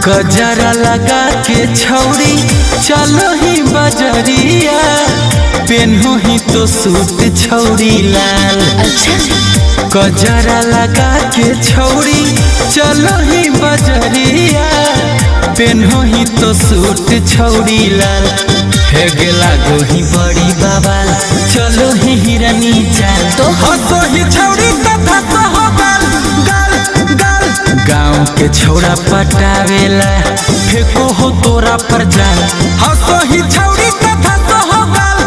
गजरा लगा के छौरी चलो ही बजरिया, पेन्हो ही तो सूट छौरी लाल। गजरा लगा के छौरी चलो ही बजरिया, पेन्हो ही तो सूट छौरी लाल। हे गेला गोही बड़ी बाबाल, चलो ही हिरनी चाल। तो हंसो ही छौरी तथा तो हो गाल गाल गाल। गाँव के छौड़ा पटावेला, फेंको हो तोरा पर जाल। हंसो ही छौरी तथा तो हो गाल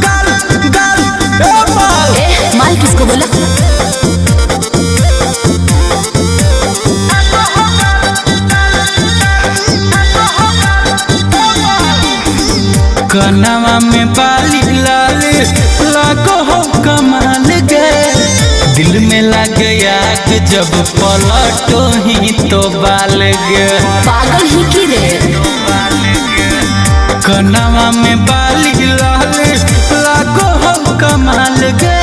गाल गाल। ए माल किसको बोला? कनवा में बाली लाल लागो हो कमाल गे, दिल में लग आग जब पलटो ही तो बाल गे। पागल ही की रे। कनवा में बाली लाल लागो हो कमाल गे,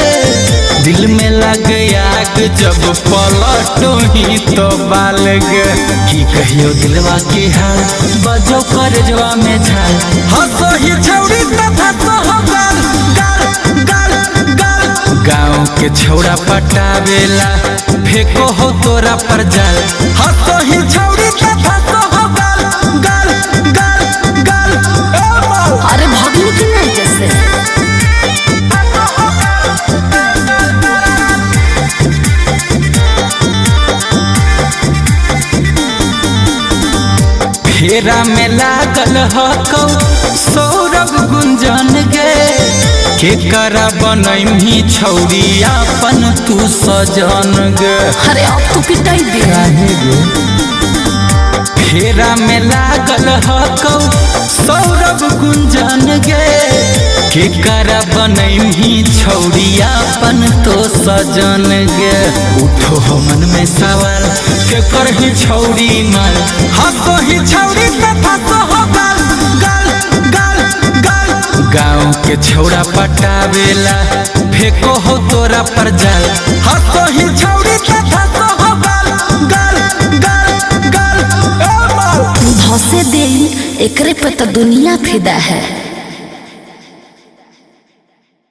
दिल में लग आग जब पलटो ही तो बाल गे। की कहियो दिलवा के हाल, बजो करजवा में झाल। हंसो ही छौरी तथा तो हो गाल गाल गाल गाल। गाँव के छौड़ा पटावेला, फेंको हो तोरा पर जाल। हंसो ही छौरी तथा तो हो गाल गाल गाल गाल। अरे भागने की नहीं जैसे। फेरा में लागल हकौ सौरभ गुंजन गे, के करा बनैमी छौरी अपन तू सजन गे। अरे अब तू पिटाई दे। फेरा में लागल हकौ सौरभ गुंजन गे, के करा बनैमी छौरी अपन तो सजन गे। उठो हो मन में सवाल, के करही छौरी माल। हंसो ही छौरी तथा तो हो गाल गाल गाल गाल। गाँव के छौड़ा पटावेला, फेंको हो तोरा पर जाल। हंसो ही छौरी तथा तो हो गाल गाल गाल गाल। धसे दे एकरे पे तो दुनिया फिदा है।